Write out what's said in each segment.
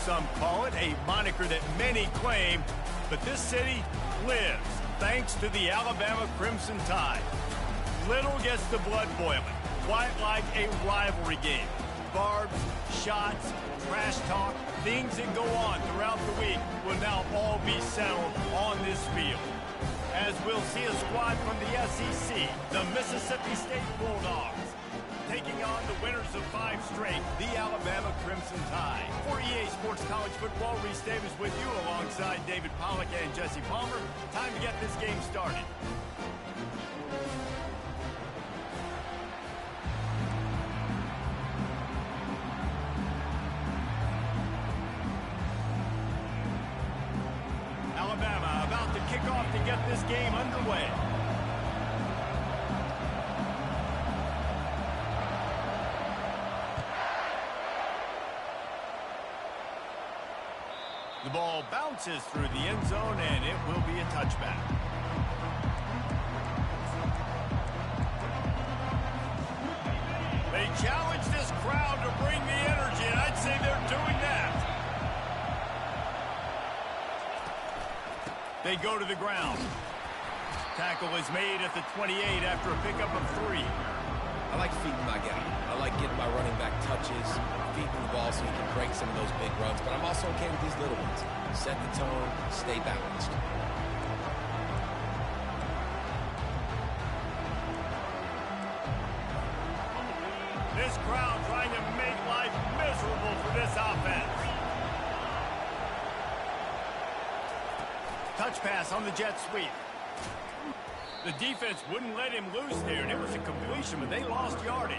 some call it, a moniker that many claim, but this city lives thanks to the Alabama Crimson Tide. Little gets the blood boiling, quite like a rivalry game. Barbs, shots, trash talk, things that go on throughout the week will now all be settled on this field. As we'll see a squad from the SEC, the Mississippi State Bulldogs, taking on the winners of 5 straight, the Alabama Crimson Tide. For EA Sports College Football, Reese Davis with you alongside David Pollack and Jesse Palmer. Time to get this game started. Alabama about to kick off to get this game underway. The ball bounces through the end zone, and it will be a touchback. They challenge this crowd to bring the energy, and I'd say they're doing that. They go to the ground. Tackle is made at the 28 after a pickup of 3. I like feeding my guy. I like getting my running back touches, feeding the ball so he can break some of those big runs, but I'm also okay with these little ones. Set the tone, stay balanced. This crowd trying to make life miserable for this offense. Touch pass on the jet sweep. The defense wouldn't let him loose there, and it was a completion, but they lost yardage.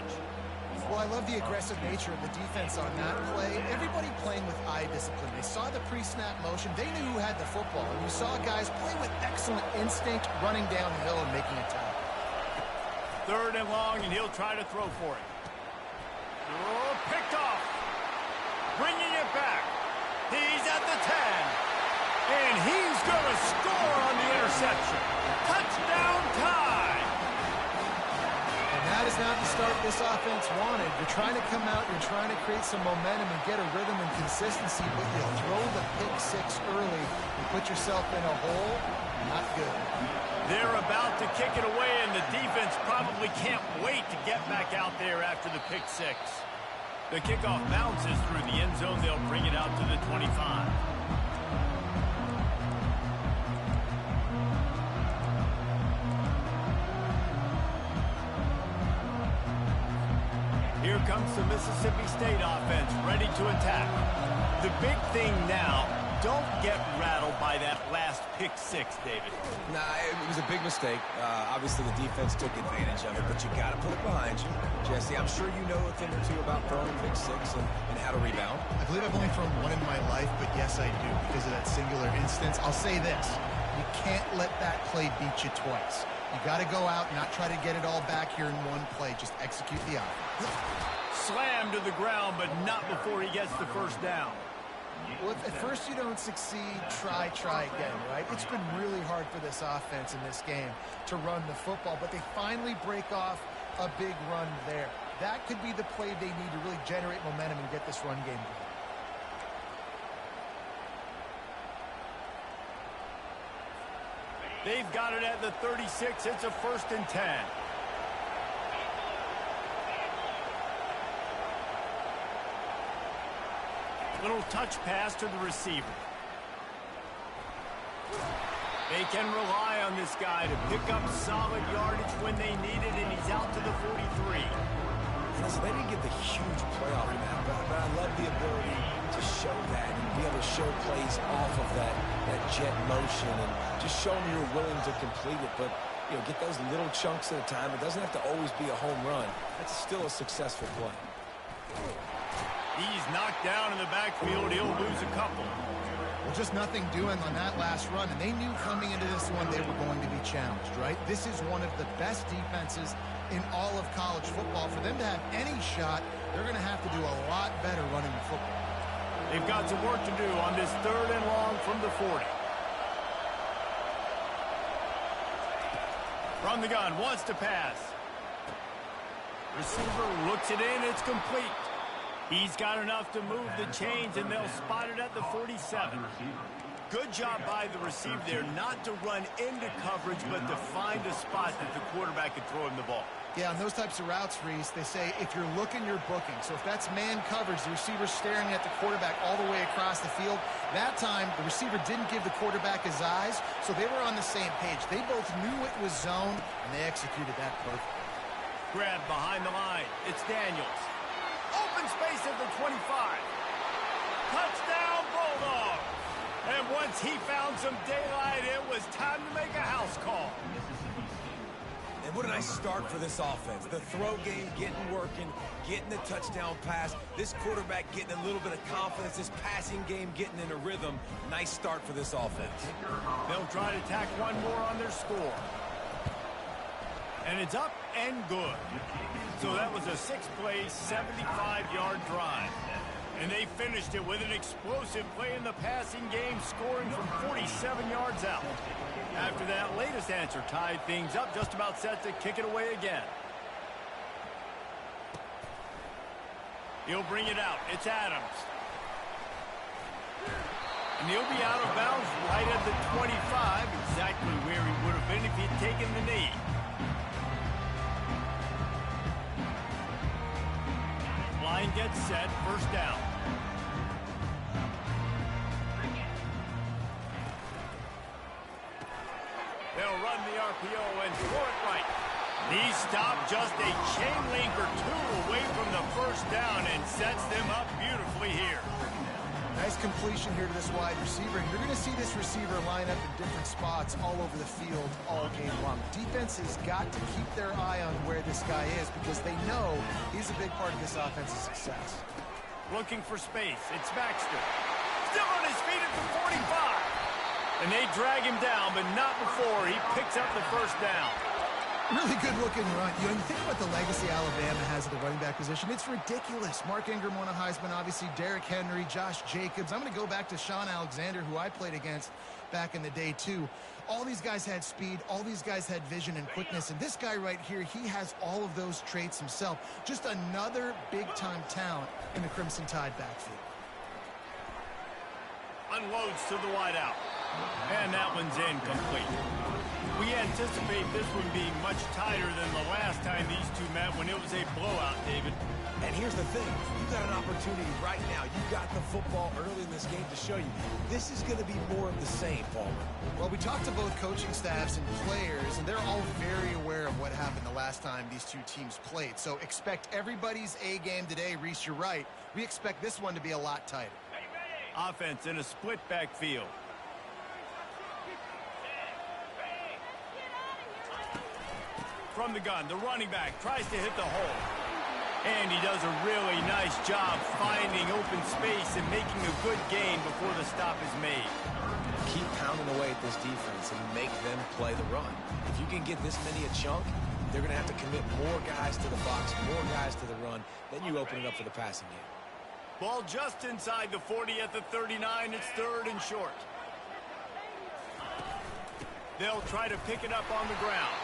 Well, I love the aggressive nature of the defense on that play. Everybody playing with eye discipline. They saw the pre-snap motion. They knew who had the football. And you saw guys play with excellent instinct, running downhill and making a tackle. 3rd and long, and he'll try to throw for it. Oh, picked off. Bringing it back. He's at the 10. And he's going to score on the interception. Touchdown Tide. And that is not the start this offense wanted. You're trying to come out, you're trying to create some momentum and get a rhythm and consistency, but you throw the pick 6 early. You put yourself in a hole, not good. They're about to kick it away, and the defense probably can't wait to get back out there after the pick 6. The kickoff bounces through the end zone. They'll bring it out to the 25. Here comes the Mississippi State offense, ready to attack. The big thing now, don't get rattled by that last pick 6, David. Nah, it was a big mistake. Obviously, the defense took advantage of it, but you got to put it behind you. Jesse, I'm sure you know a thing or two about throwing a pick 6 and how to rebound. I believe I've only thrown one in my life, but yes, I do because of that singular instance. I'll say this. You can't let that play beat you twice. You got to go out and not try to get it all back here in one play. Just execute the offense. Slammed to the ground, but not before he gets the first down. Well, if at first you don't succeed, try again, right? It's been really hard for this offense in this game to run the football, but they finally break off a big run there. That could be the play they need to really generate momentum and get this run game going. They've got it at the 36. It's a 1st and 10. Little touch pass to the receiver. They can rely on this guy to pick up solid yardage when they need it, and he's out to the 43. Listen, they didn't get the huge playoff in that, but I love the ability to show that and be able to show plays off of that jet motion and just show them you're willing to complete it. But, you know, get those little chunks at a time. It doesn't have to always be a home run. That's still a successful play. He's knocked down in the backfield. He'll lose a couple. Well, just nothing doing on that last run, and they knew coming into this one they were going to be challenged, right? This is one of the best defenses in all of college football. For them to have any shot, they're going to have to do a lot better running the football. They've got some work to do on this 3rd and long from the 40. From the gun, wants to pass. Receiver looks it in, it's complete. He's got enough to move the chains, and they'll spot it at the 47. Good job by the receiver there, not to run into coverage, but to find a spot that the quarterback could throw him the ball. Yeah, on those types of routes, Reese, they say if you're looking, you're booking. So if that's man coverage, the receiver's staring at the quarterback all the way across the field. That time, the receiver didn't give the quarterback his eyes, so they were on the same page. They both knew it was zone, and they executed that perfectly. Grab behind the line. It's Daniels. Open space at the 25. Touchdown, Bulldogs! And once he found some daylight, it was time to make a house call. And what a nice start for this offense. The throw game getting working, getting the touchdown pass. This quarterback getting a little bit of confidence. This passing game getting in a rhythm. Nice start for this offense. They'll try to tack one more on their score. And it's up and good. So that was a 6-play, 75-yard drive. And they finished it with an explosive play in the passing game, scoring from 47 yards out. After that latest answer tied things up, just about set to kick it away again. He'll bring it out. It's Adams. And he'll be out of bounds right at the 25, exactly where he would have been if he'd taken the knee. Line gets set, first down. They'll run the RPO and throw it right. He stopped just a chain link or two away from the first down and sets them up beautifully here. Nice completion here to this wide receiver. And you're going to see this receiver line up in different spots all over the field all game long. Defense has got to keep their eye on where this guy is because they know he's a big part of this offense's success. Looking for space. It's Baxter. Still on his feet at the 45. And they drag him down, but not before he picks up the first down. Really good-looking run. You think about the legacy Alabama has at the running back position. It's ridiculous. Mark Ingram won a Heisman, obviously. Derrick Henry, Josh Jacobs. I'm going to go back to Sean Alexander, who I played against back in the day, too. All these guys had speed. All these guys had vision and quickness. And this guy right here, he has all of those traits himself. Just another big-time talent in the Crimson Tide backfield. Unloads to the wideout. And that one's incomplete. We anticipate this one being much tighter than the last time these two met when it was a blowout, David. And here's the thing. You got an opportunity right now. You got the football early in this game to show you. This is going to be more of the same, Palmer. Well, we talked to both coaching staffs and players, and they're all very aware of what happened the last time these two teams played. So expect everybody's A game today. Reese, you're right. We expect this one to be a lot tighter. Offense in a split backfield. From the gun, the running back tries to hit the hole. And he does a really nice job finding open space and making a good gain before the stop is made. Keep pounding away at this defense and make them play the run. If you can get this many a chunk, they're going to have to commit more guys to the box, more guys to the run. Then you open it up for the passing game. Ball just inside the 40 at the 39. It's third and short. They'll try to pick it up on the ground.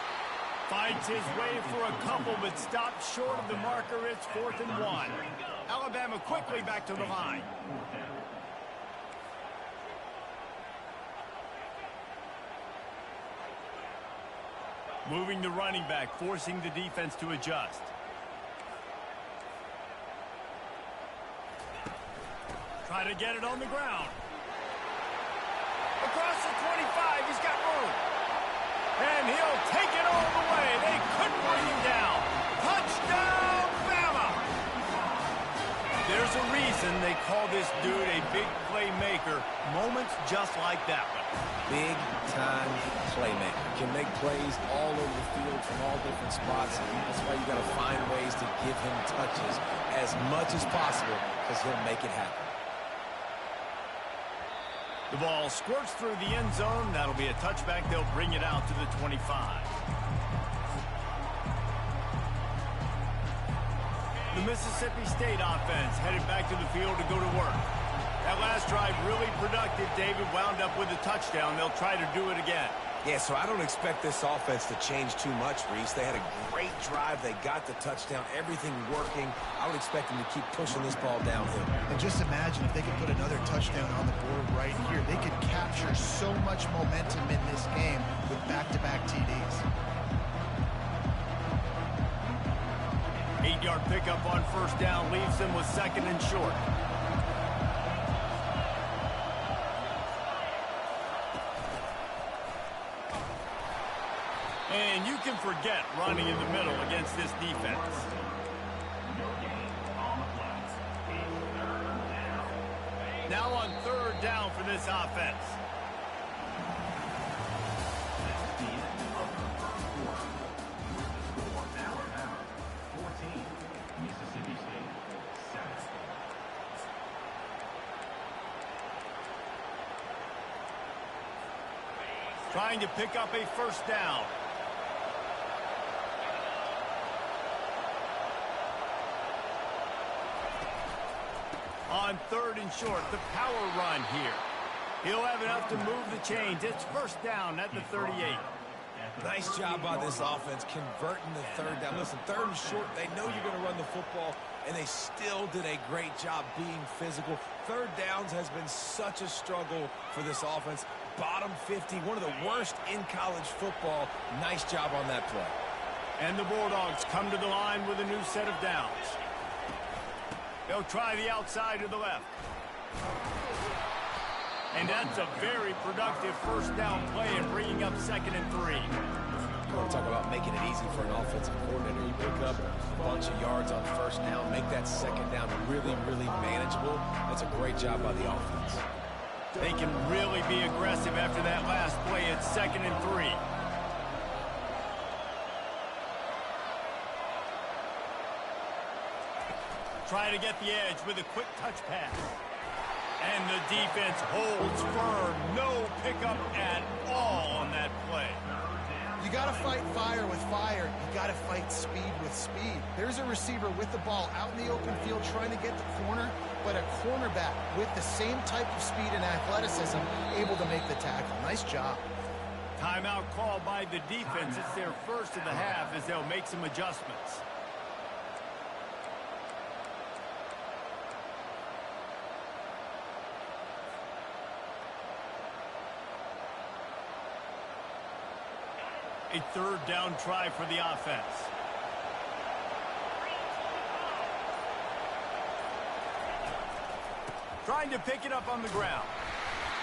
Fights his way for a couple, but stops short of the marker. It's 4th and 1. Alabama quickly back to the line. Moving the running back, forcing the defense to adjust. Try to get it on the ground. Across the 25, he's got room. And he'll take it all the way. They couldn't bring him down. Touchdown, Bama! There's a reason they call this dude a big playmaker. Moments just like that one. Big-time playmaker. Can make plays all over the field from all different spots. That's why you got to find ways to give him touches as much as possible because he'll make it happen. The ball squirts through the end zone. That'll be a touchback. They'll bring it out to the 25. The Mississippi State offense headed back to the field to go to work. That last drive really productive. David wound up with a touchdown. They'll try to do it again. Yeah, so I don't expect this offense to change too much, Reese. They had a great drive. They got the touchdown, everything working. I would expect them to keep pushing this ball downhill. And just imagine if they could put another touchdown on the board right here. They could capture so much momentum in this game with back-to-back TDs. 8-yard pickup on first down leaves them with second and short. And you can forget running in the middle against this defense. Now on third down for this offense. Trying to pick up a first down. On third and short, the power run here. He'll have enough to move the chains. It's first down at the 38. Nice job by this offense converting the third down. Listen, third and short, they know you're going to run the football, and they still did a great job being physical. Third downs has been such a struggle for this offense. Bottom 50, one of the worst in college football. Nice job on that play. And the Bulldogs come to the line with a new set of downs. They'll try the outside to the left. And that's a very productive first down play and bringing up 2nd and 3. You want to talk about making it easy for an offensive coordinator. You pick up a bunch of yards on first down, make that second down really, really manageable. That's a great job by the offense. They can really be aggressive after that last play. It's 2nd and 3. Try to get the edge with a quick touch pass. And the defense holds firm. No pickup at all on that play. You got to fight fire with fire. You got to fight speed with speed. There's a receiver with the ball out in the open field trying to get the corner, but a cornerback with the same type of speed and athleticism able to make the tackle. Nice job. Timeout called by the defense. It's their first of the half as they'll make some adjustments. A third down try for the offense. Trying to pick it up on the ground.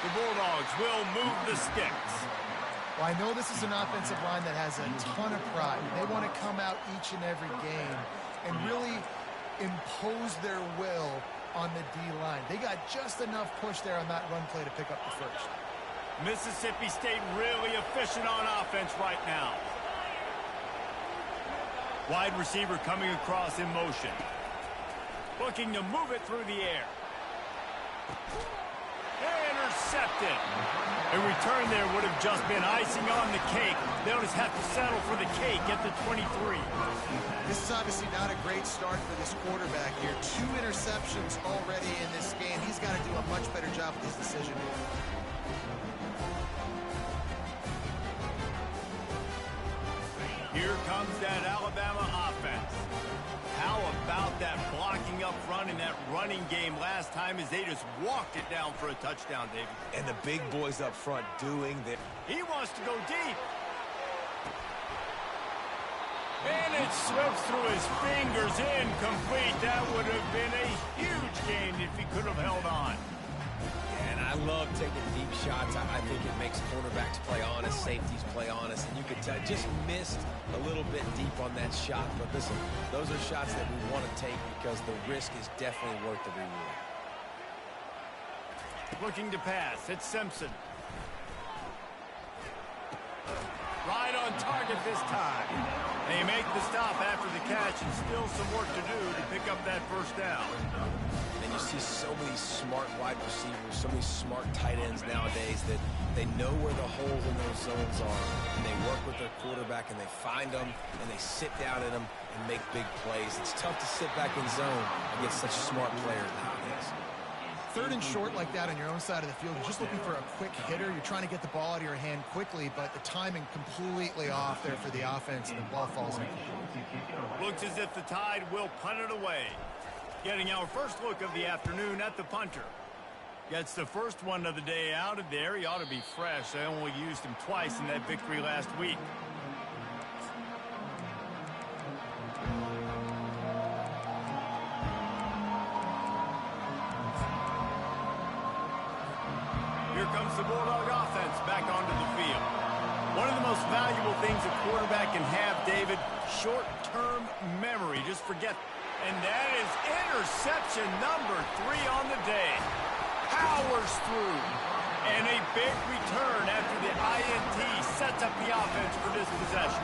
The Bulldogs will move the sticks. Well, I know this is an offensive line that has a ton of pride. They want to come out each and every game and really impose their will on the D-line. They got just enough push there on that run play to pick up the first. Mississippi State really efficient on offense right now. Wide receiver coming across in motion. Looking to move it through the air. Intercepted. A return there would have just been icing on the cake. They'll just have to settle for the cake at the 23. This is obviously not a great start for this quarterback here. 2 interceptions already in this game. He's got to do a much better job with his decision. Here comes that Alabama offense. How about that blocking up front in that running game last time as they just walked it down for a touchdown, David? And the big boys up front doing their... He wants to go deep. And it slips through his fingers, incomplete. That would have been a huge gain if he could have held on. And I love taking deep shots. I think it makes cornerbacks play honest, safeties play honest, and you could tell just missed a little bit deep on that shot. But listen, those are shots that we want to take because the risk is definitely worth the reward. Looking to pass, it's Simpson. Right on target this time. They make the stop after the catch and still some work to do to pick up that first down. And you see so many smart wide receivers, so many smart tight ends nowadays that they know where the holes in those zones are, and they work with their quarterback, and they find them, and they sit down in them and make big plays. It's tough to sit back in zone against such smart players nowadays. third and short like that on your own side of the field, you're just looking for a quick hitter. You're trying to get the ball out of your hand quickly, but the timing completely off there for the offense, and the ball falls in. Looks as if the Tide will punt it away. Getting our first look of the afternoon at the punter. Gets the first one of the day out of there. He ought to be fresh. They only used him twice in that victory last week. Here comes the Bulldog offense back onto the field. One of the most valuable things a quarterback can have, David, short-term memory. Just forget. And that is interception number 3 on the day. Powers through. And a big return after the INT sets up the offense for this possession.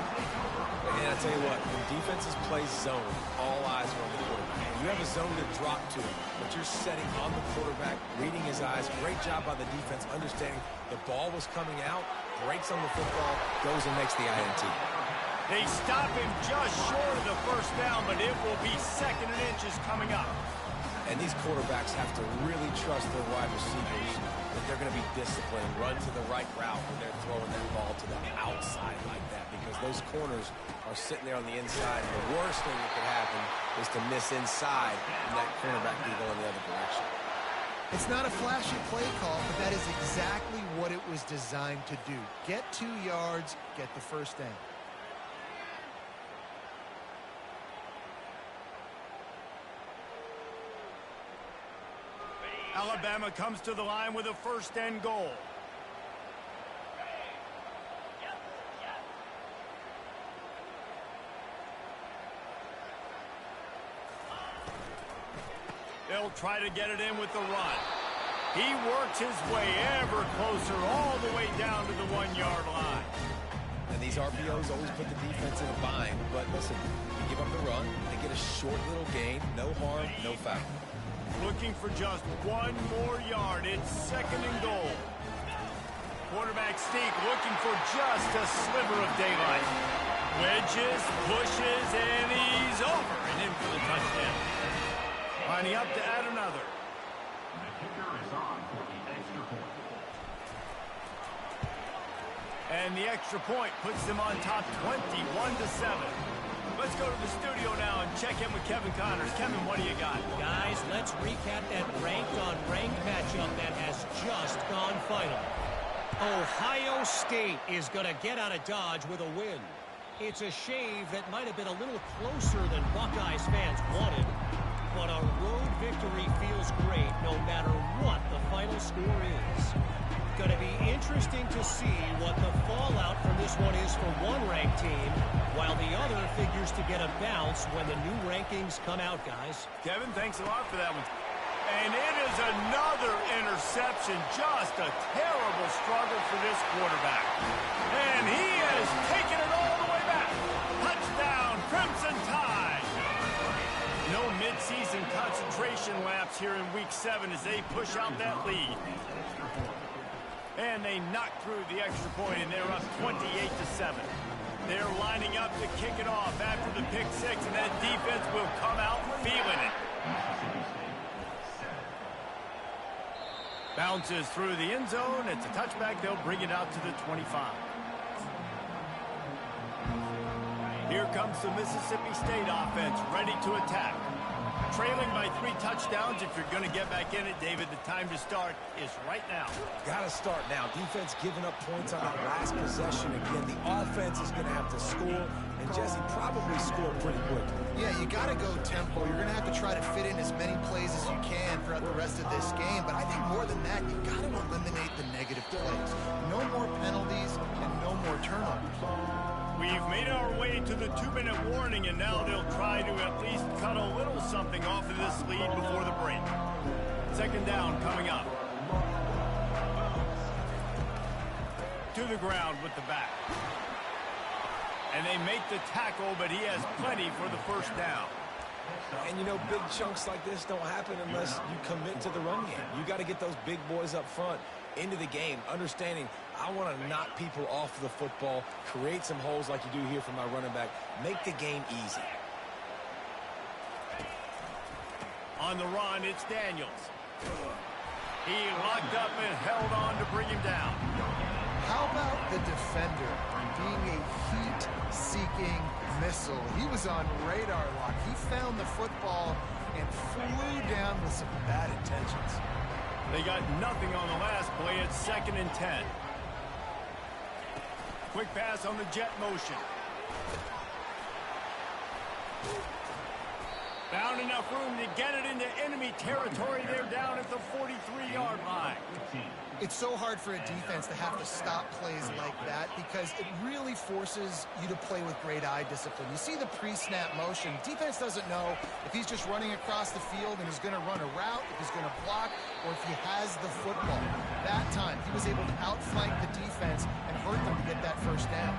And I tell you what, when defenses play zone, all eyes are on the quarterback. You have a zone to drop to, but you're setting on the quarterback, reading his eyes. Great job by the defense, understanding the ball was coming out, breaks on the football, goes and makes the INT. They stop him just short of the first down, but it will be 2nd and inches coming up. And these quarterbacks have to really trust their wide receivers that they're going to be disciplined, run to the right route when they're throwing that ball to the outside like that, because those corners are sitting there on the inside. The worst thing that could happen is to miss inside and that cornerback be going the other direction. It's not a flashy play call, but that is exactly what it was designed to do. Get 2 yards, get the first down. Alabama comes to the line with a 1st and goal. They'll try to get it in with the run. He works his way ever closer all the way down to the 1-yard line. And these RPOs always put the defense in a bind. But listen, you give up the run, they get a short little gain, no harm, no foul. Looking for just 1 more yard. It's 2nd and goal. Quarterback sneak looking for just a sliver of daylight. Wedges, pushes, and he's over and in for the touchdown. Lining up to add another. The kicker is on for the extra point. And the extra point puts them on top 21-7. Let's go to the studio now and check in with Kevin Connors. Kevin, what do you got? Guys, let's recap that ranked-on-ranked matchup that has just gone final. Ohio State is going to get out of Dodge with a win. It's a shave that might have been a little closer than Buckeyes fans wanted, but a road victory feels great no matter what the final score is. Going to be interesting to see what the fallout from this one is for one ranked team, while the other figures to get a bounce when the new rankings come out, guys. Kevin, thanks a lot for that one. And it is another interception. Just a terrible struggle for this quarterback. And he has taken it all the way back. Touchdown, Crimson Tide. No midseason concentration laps here in Week 7 as they push out that lead. And they knock through the extra point, and they're up 28-7. They're lining up to kick it off after the pick 6, and that defense will come out feeling it. Bounces through the end zone. It's a touchback. They'll bring it out to the 25. Here comes the Mississippi State offense ready to attack. Trailing by 3 touchdowns. If you're going to get back in it, David, the time to start is right now. Got to start now. Defense giving up points on that last possession. Again, the offense is going to have to score, and Jesse probably score pretty quickly. Yeah, you got to go tempo. You're going to have to try to fit in as many plays as you can throughout the rest of this game. But I think more than that, you got to eliminate the negative plays. No more penalties and no more turnovers. We've made our way to the 2-minute warning, and now they'll try to at least cut a little something off of this lead before the break. 2nd down coming up. To the ground with the back. And they make the tackle, but he has plenty for the 1st down. And you know, big chunks like this don't happen unless you commit to the run game. You got to get those big boys up front into the game, understanding I want to knock people off the football, create some holes like you do here for my running back, make the game easy. On the run, it's Daniels. He locked up and held on to bring him down. How about the defender being a heat-seeking missile? He was on radar lock. He found the football and flew down with some bad intentions. They got nothing on the last play. It's 2nd and 10. Quick pass on the jet motion. Found enough room to get it into enemy territory. They're down at the 43-yard line. It's so hard for a defense to have to stop plays like that because it really forces you to play with great eye discipline. You see the pre-snap motion. Defense doesn't know if he's just running across the field and he's going to run a route, if he's going to block, or if he has the football. That time, he was able to outflank the defense and hurt them to get that first down.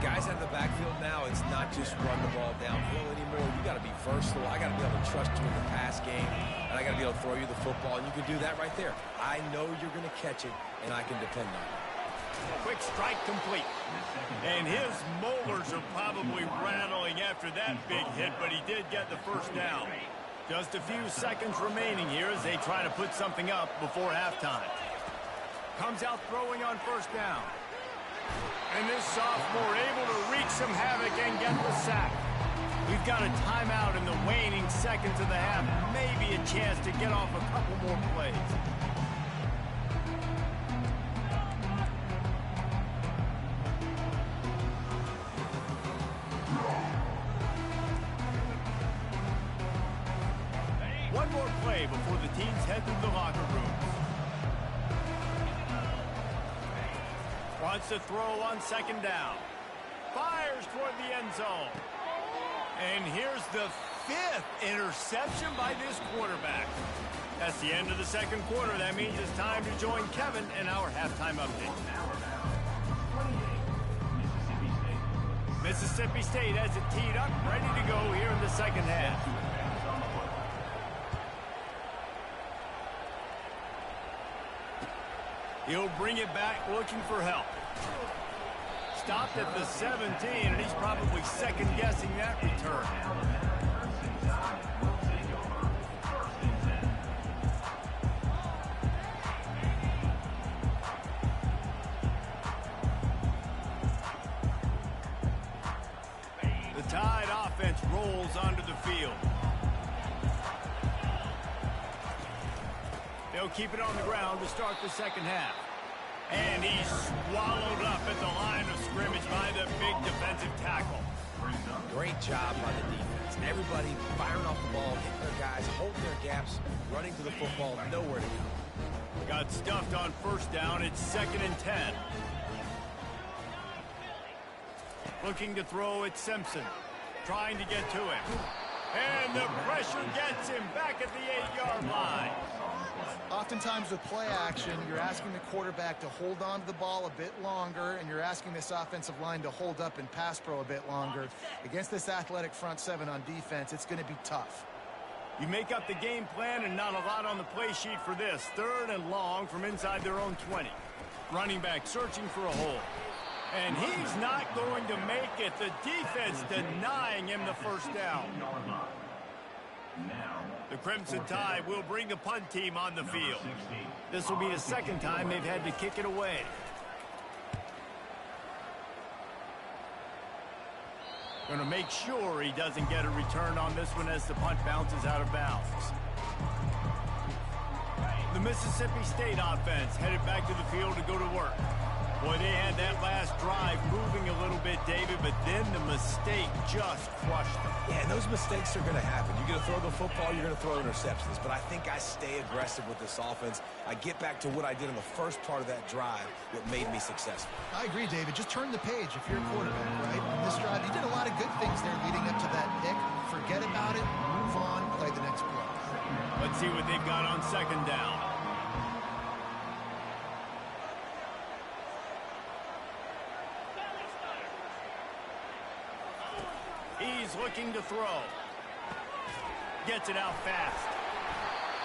Guys out of the backfield now, it's not just run the ball downhill anymore. You got to be versatile. I got to be able to trust you in the pass game, and I got to be able to throw you the football, and you can do that right there. I know you're going to catch it, and I can depend on it. Quick strike complete. And his molars are probably rattling after that big hit, but he did get the first down. Just a few seconds remaining here as they try to put something up before halftime. Comes out throwing on first down. And this sophomore able to wreak some havoc and get the sack. We've got a timeout in the waning seconds of the half. Maybe a chance to get off a couple more plays. One more play before the teams head to the locker rooms. Wants to throw on 2nd down. Fires toward the end zone. And here's the 5th interception by this quarterback. That's the end of the 2nd quarter. That means it's time to join Kevin in our halftime update. Mississippi State has it teed up, ready to go here in the 2nd half. He'll bring it back looking for help. Stopped at the 17, and he's probably second-guessing that return. The Tide offense rolls onto the field. They'll keep it on the ground to start the 2nd half. And he's swallowed up at the line of scrimmage by the big defensive tackle. Great job by the defense. Everybody firing off the ball, hitting their guys, holding their gaps, running to the football, nowhere to go. Got stuffed on first down. It's 2nd and 10. Looking to throw at Simpson. Trying to get to him. And the pressure gets him back at the 8-yard line. Oftentimes with play action, you're asking the quarterback to hold on to the ball a bit longer, and you're asking this offensive line to hold up and pass pro a bit longer. Against this athletic front 7 on defense, it's going to be tough. You make up the game plan and not a lot on the play sheet for this. 3rd and long from inside their own 20. Running back searching for a hole. And he's not going to make it. The defense denying him the first down. The Crimson Tide will bring the punt team on the field. This will be the 2nd time they've had to kick it away. Going to make sure he doesn't get a return on this one as the punt bounces out of bounds. The Mississippi State offense headed back to the field to go to work. Boy, they had that last drive moving a little bit, David, but then the mistake just crushed them. Yeah, and those mistakes are going to happen. You're going to throw the football, you're going to throw interceptions. But I think I stay aggressive with this offense. I get back to what I did in the first part of that drive, what made me successful. I agree, David. Just turn the page if you're a quarterback, right? In this drive, you did a lot of good things there leading up to that pick. Forget about it, move on, play the next play. Let's see what they've got on 2nd down. He's looking to throw. Gets it out fast.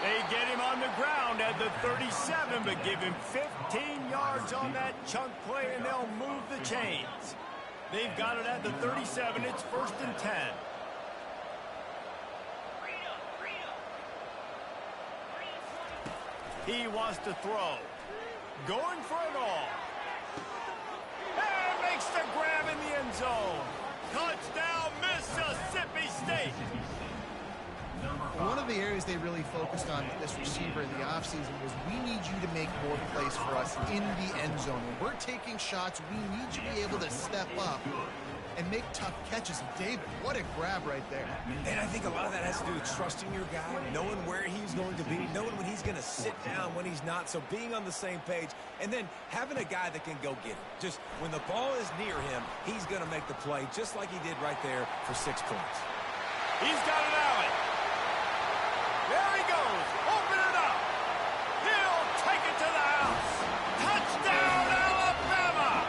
They get him on the ground at the 37, but give him 15 yards on that chunk play, and they'll move the chains. They've got it at the 37. It's 1st and 10. He wants to throw. Going for it all. And makes the grab in the end zone. Touchdown, Mississippi State. One of the areas they really focused on with this receiver in the offseason was we need you to make more plays for us in the end zone. When we're taking shots, we need you to be able to step up and make tough catches. And David, what a grab right there. And I think a lot of that has to do with trusting your guy, knowing where he's going to be, knowing when he's going to sit down, when he's not. So being on the same page, and then having a guy that can go get it. Just when the ball is near him, he's going to make the play, just like he did right there for 6 points. He's got it out. There he goes. Open it up. He'll take it to the house. Touchdown, Alabama.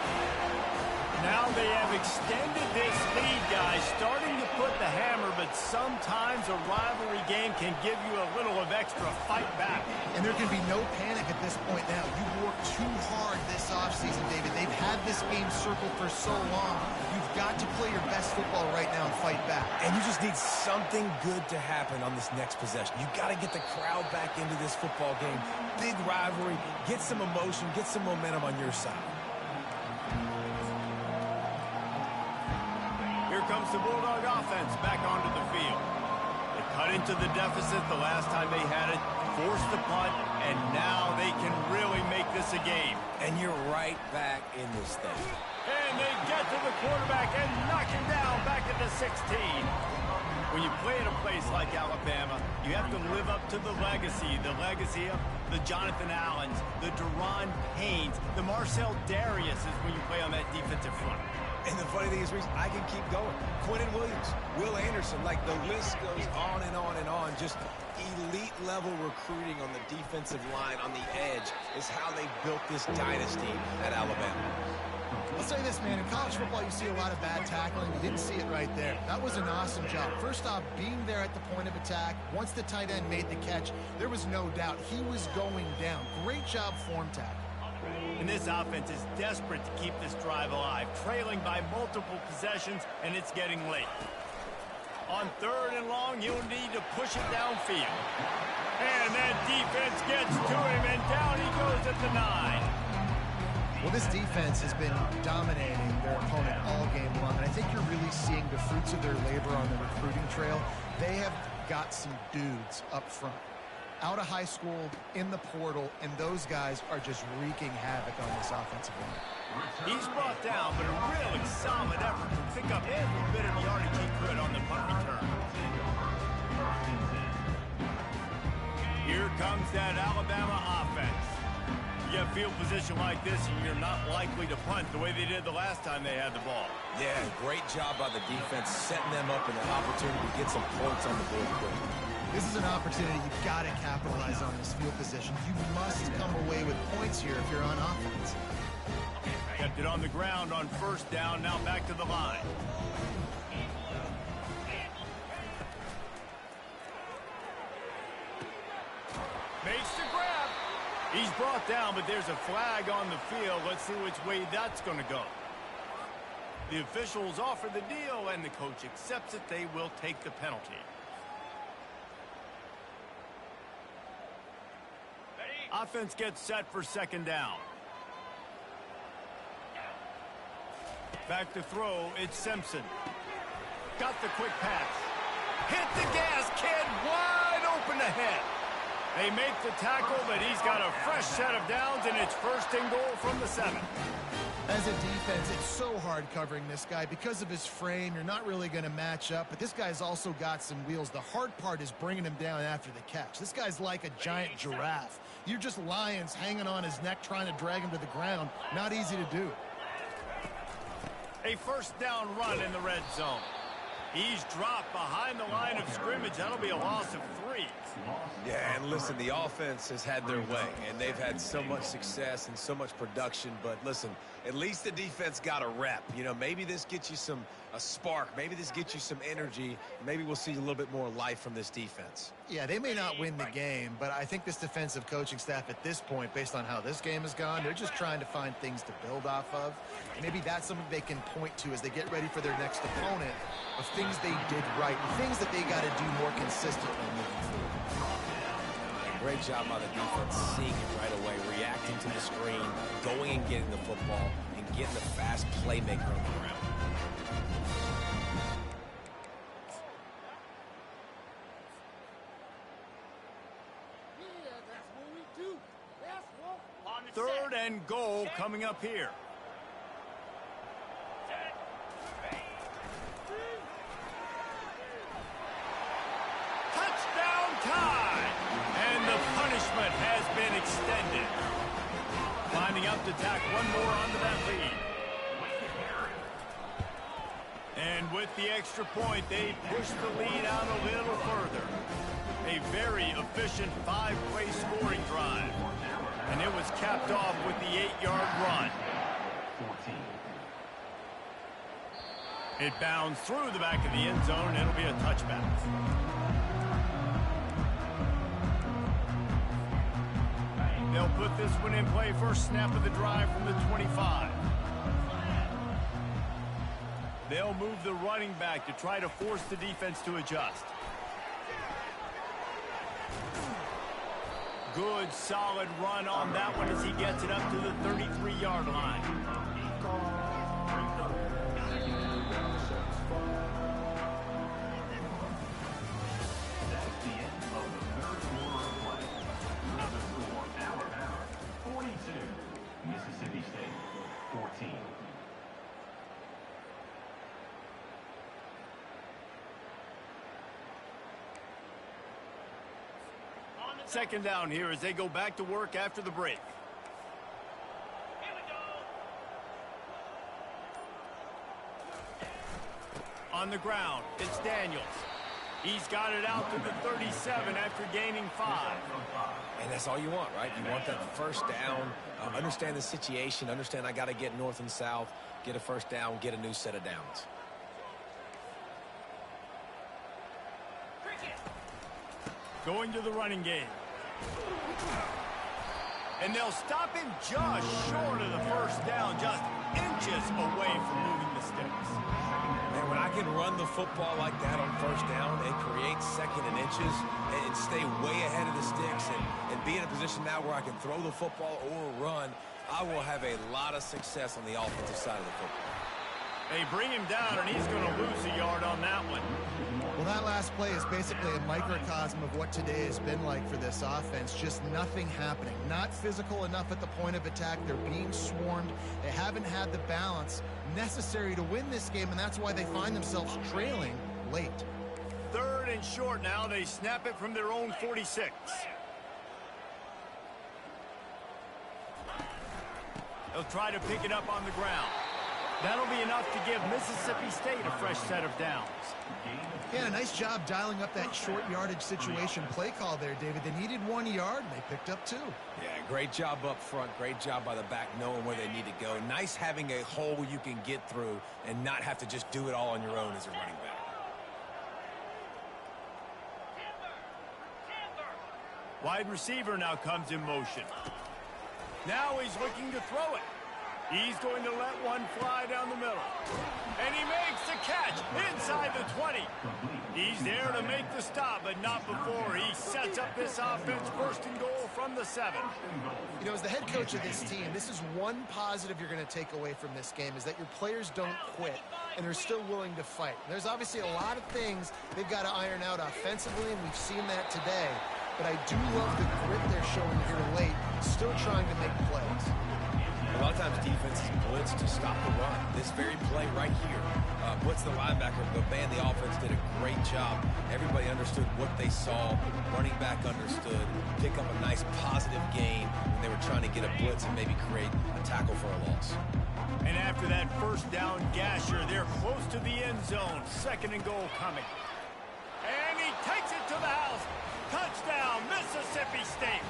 Now they have extended this lead, guys, starting to put the hammer, but sometimes a rivalry game can give you a little of extra fight back. And there can be no panic at this point now. You've worked too hard this offseason, David. They've had this game circled for so long. You've got to play your best football right now and fight back. And you just need something good to happen on this next possession. You've got to get the crowd back into this football game. Big rivalry. Get some emotion. Get some momentum on your side. Here comes the Bulldog offense back onto the field. They cut into the deficit the last time they had it, forced the punt, and now they can really make this a game. And you're right back in this thing. And they get to the quarterback and knock him down back at the 16. When you play at a place like Alabama, you have to live up to the legacy of the Jonathan Allens, the Deron Paynes, the Marcel Dariuses when you play on that defensive front. And the funny thing is, Reese, I can keep going. Quentin Williams, Will Anderson, like the list goes on and on and on. Just elite level recruiting on the defensive line, on the edge, is how they built this dynasty at Alabama. I'll say this, man. In college football, you see a lot of bad tackling. You didn't see it right there. That was an awesome job. First off, being there at the point of attack. Once the tight end made the catch, there was no doubt he was going down. Great job form tackle. And this offense is desperate to keep this drive alive, trailing by multiple possessions, and it's getting late. On 3rd and long, you'll need to push it downfield. And that defense gets to him, and down he goes at the 9. Well, this defense has been dominating their opponent all game long, and I think you're really seeing the fruits of their labor on the recruiting trail. They have got some dudes up front, out of high school, in the portal, and those guys are just wreaking havoc on this offensive line. He's brought down, but a really solid effort to pick up every bit of yardage he could on the punt return. Here comes that Alabama offense. You get a field position like this, and you're not likely to punt the way they did the last time they had the ball. Yeah, great job by the defense, setting them up in an opportunity to get some points on the board quick. This is an opportunity you've got to capitalize on this field position. You must come away with points here if you're on offense. Kept it on the ground on 1st down, now back to the line. Makes the grab. He's brought down, but there's a flag on the field. Let's see which way that's going to go. The officials offer the deal, and the coach accepts it. They will take the penalty. Offense gets set for 2nd down. Back to throw, it's Simpson. Got the quick pass. Hit the gas, kid, wide open ahead. They make the tackle, but he's got a fresh set of downs, and it's 1st and goal from the 7. As a defense, it's so hard covering this guy. Because of his frame, you're not really going to match up, but this guy's also got some wheels. The hard part is bringing him down after the catch. This guy's like a giant giraffe. You're just lions hanging on his neck trying to drag him to the ground. Not easy to do. A 1st down run in the red zone. He's dropped behind the line of scrimmage. That'll be a loss of 3. Yeah, and listen, the offense has had their way, and they've had so much success and so much production. But listen, at least the defense got a rep. You know, maybe this gets you a spark. Maybe this gets you some energy. Maybe we'll see a little bit more life from this defense. Yeah, they may not win the game, but I think this defensive coaching staff at this point, based on how this game has gone, they're just trying to find things to build off of. And maybe that's something they can point to as they get ready for their next opponent, of things they did right, things that they got to do more consistently moving forward. Great job by the defense, seeing it right away, reacting to the screen, going and getting the football, and getting the fast playmaker on the ground. Third and goal coming up here. Touchdown time! And the punishment has been extended. Lining up to tack one more onto that lead. And with the extra point, they push the lead out a little further. A very efficient 5-play scoring drive. And it was capped off with the 8-yard run. 14. It bounds through the back of the end zone, and it'll be a touchback. They'll put this one in play, first snap of the drive from the 25. They'll move the running back to try to force the defense to adjust. Good, solid run on that one as he gets it up to the 33-yard line. That's the end of the third quarter of play. Another score, Alabama 42, Mississippi State 14. Second down here as they go back to work after the break. On the ground, it's Daniels. He's got it out to the 37 after gaining 5. And that's all you want, right? You want that first down, understand the situation, understand I got to get north and south, get a first down, get a new set of downs. Going to the running game. And they'll stop him just short of the first down, just inches away from moving the sticks. And when I can run the football like that on first down and create second and inches and stay way ahead of the sticks and be in a position now where I can throw the football or run, I will have a lot of success on the offensive side of the football. They bring him down, and he's going to lose a yard on that one. Well, that last play is basically a microcosm of what today has been like for this offense. Just nothing happening. Not physical enough at the point of attack. They're being swarmed. They haven't had the balance necessary to win this game, and that's why they find themselves trailing late. Third and short now. They snap it from their own 46. They'll try to pick it up on the ground. That'll be enough to give Mississippi State a fresh set of downs. Yeah, nice job dialing up that short yardage situation play call there, David. They needed 1 yard, and they picked up 2. Yeah, great job up front. Great job by the back knowing where they need to go. Nice having a hole you can get through and not have to just do it all on your own as a running back. Wide receiver now comes in motion. Now he's looking to throw it. He's going to let one fly down the middle. And he makes the catch inside the 20. He's there to make the stop, but not before he sets up this offense first and goal from the 7. You know, as the head coach of this team, this is one positive you're going to take away from this game, is that your players don't quit and they're still willing to fight. There's obviously a lot of things they've got to iron out offensively, and we've seen that today. But I do love the grit they're showing here late, still trying to make plays. A lot of times defenses blitz to stop the run. This very play right here blitz the linebacker, but man, the offense did a great job. Everybody understood what they saw. Running back understood. Pick up a nice positive gain when they were trying to get a blitz and maybe create a tackle for a loss. And after that first down gasher, they're close to the end zone. Second and goal coming. And he takes it to the house. Touchdown, Mississippi State.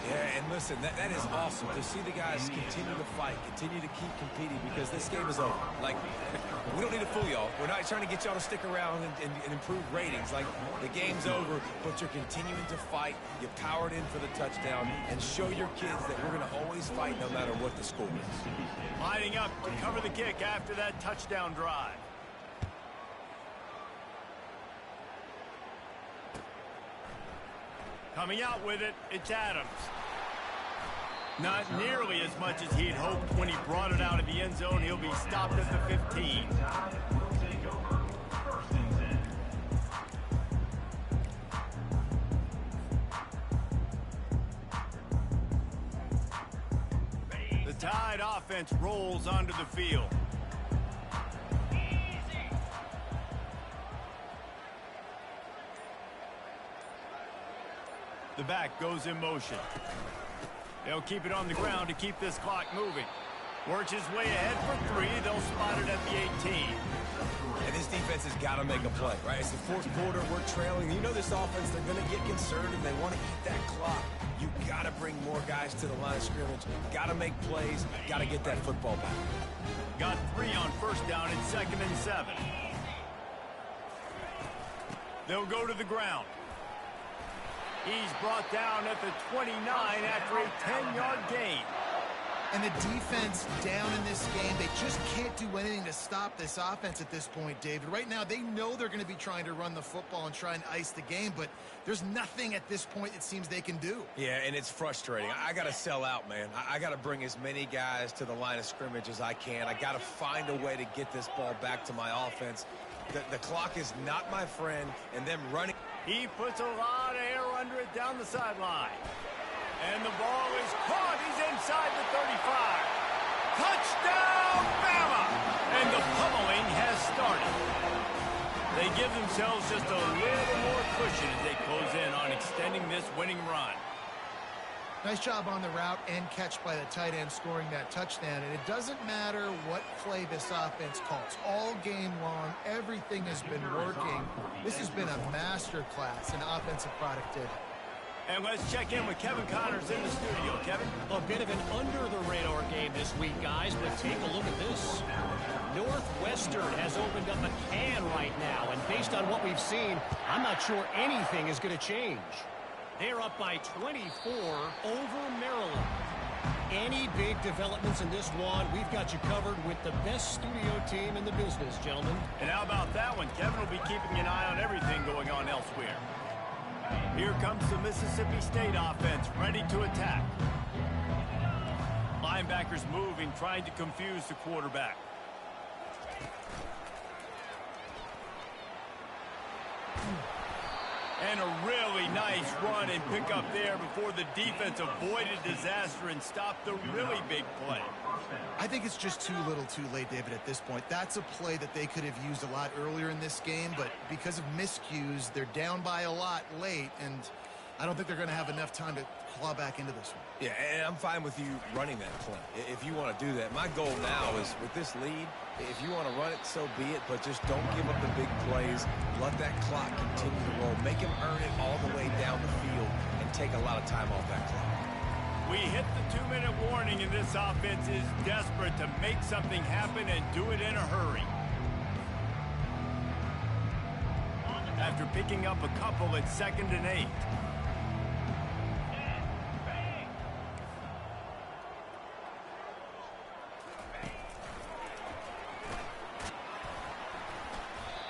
Yeah, and listen, that is awesome to see the guys continue to fight, continue to keep competing, because this game is over. Like, we don't need to fool y'all. We're not trying to get y'all to stick around and improve ratings. Like, the game's over, but you're continuing to fight. You powered in for the touchdown, and show your kids that we're going to always fight no matter what the score is. Lining up to cover the kick after that touchdown drive. Coming out with it, it's Adams. Not nearly as much as he'd hoped when he brought it out of the end zone. He'll be stopped at the 15. The Tide offense rolls onto the field. The back goes in motion. They'll keep it on the ground to keep this clock moving. Works his way ahead for 3. They'll spot it at the 18. And this defense has got to make a play, right? It's the fourth quarter. We're trailing. You know this offense, they're going to get concerned, and they want to eat that clock. You got to bring more guys to the line of scrimmage. Got to make plays. Got to get that football back. Got 3 on first down and 2nd and 7. They'll go to the ground. He's brought down at the 29 after a 10-yard gain. And the defense down in this game, they just can't do anything to stop this offense at this point, David. Right now, they know they're going to be trying to run the football and try and ice the game, but there's nothing at this point it seems they can do. Yeah, and it's frustrating. I got to sell out, man. I got to bring as many guys to the line of scrimmage as I can. I got to find a way to get this ball back to my offense. The clock is not my friend, and them running. He puts a lot of air under it down the sideline. And the ball is caught. He's inside the 35. Touchdown, Bama! And the pummeling has started. They give themselves just a little more cushion as they close in on extending this winning run. Nice job on the route and catch by the tight end scoring that touchdown. And it doesn't matter what play this offense calls. All game long, everything has been working. This has been a masterclass in offensive productivity. And let's check in with Kevin Connors in the studio. Kevin? A bit of an under-the-radar game this week, guys, but take a look at this. Northwestern has opened up a can right now, and based on what we've seen, I'm not sure anything is going to change. They're up by 24 over Maryland. Any big developments in this one, we've got you covered with the best studio team in the business, gentlemen. And how about that one? Kevin will be keeping an eye on everything going on elsewhere. Here comes the Mississippi State offense, ready to attack. Linebackers moving, trying to confuse the quarterback. And a really nice run and pick up there before the defense avoided disaster and stopped the really big play. I think it's just too little too late, David, at this point. That's a play that they could have used a lot earlier in this game, but because of miscues, they're down by a lot late, and I don't think they're going to have enough time to claw back into this one. Yeah, and I'm fine with you running that play if you want to do that. My goal now is with this lead, if you want to run it, so be it, but just don't give up the big plays. Let that clock continue to roll. Make him earn it all the way down the field and take a lot of time off that clock. We hit the 2-minute warning, and this offense is desperate to make something happen and do it in a hurry. After picking up a couple at 2nd and 8.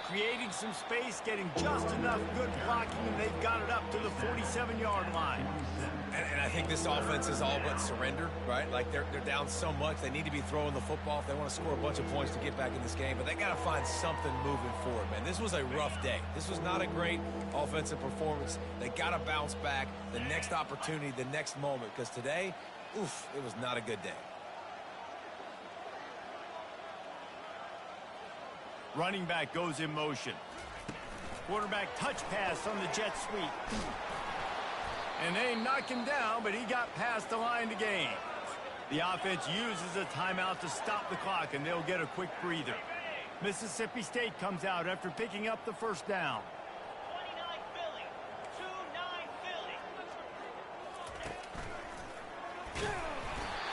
Creating some space, getting just enough good blocking, and they've got it up to the 47-yard line. And I think this offense is all but surrendered, right? Like they're down so much, they need to be throwing the football if they want to score a bunch of points to get back in this game. But they got to find something moving forward, man. This was a rough day. This was not a great offensive performance. They got to bounce back the next opportunity, the next moment, because today, oof, it was not a good day. Running back goes in motion. Quarterback touch pass on the jet sweep. And they knock him down, but he got past the line to gain. The offense uses a timeout to stop the clock, and they'll get a quick breather. Mississippi State comes out after picking up the first down. 29 Philly. 2-9 Philly.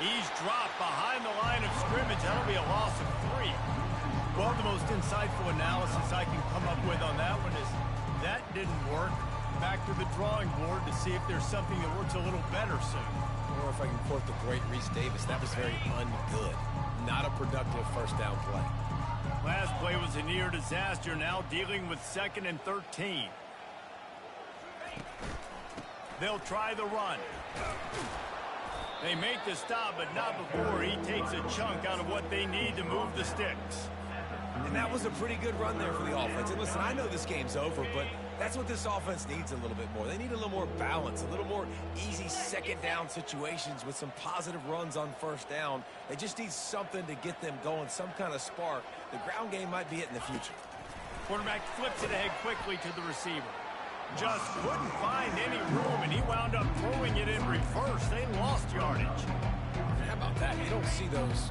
He's dropped behind the line of scrimmage. That'll be a loss of 3. Well, the most insightful analysis I can come up with on that one is that didn't work. Back to the drawing board to see if there's something that works a little better soon. Or if I can quote the great Reese Davis, that was very ungood. Not a productive first down play. Last play was a near disaster, now dealing with 2nd and 13. They'll try the run. They make the stop, but not before he takes a chunk out of what they need to move the sticks. And that was a pretty good run there for the offense. And listen, I know this game's over, but that's what this offense needs a little bit more. They need a little more balance, a little more easy second down situations with some positive runs on first down. They just need something to get them going, some kind of spark. The ground game might be it in the future. Quarterback flips it ahead quickly to the receiver. Just couldn't find any room, and he wound up throwing it in reverse. They lost yardage. How about that? You don't see those,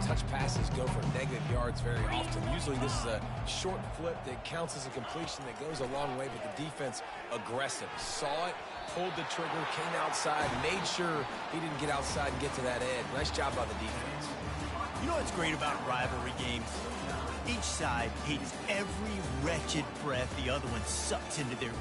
touch passes go for negative yards very often. Usually this is a short flip that counts as a completion that goes a long way, but the defense aggressive. Saw it, pulled the trigger, came outside, made sure he didn't get outside and get to that edge. Nice job by the defense. You know what's great about rivalry games? Each side hates every wretched breath the other one sucks into their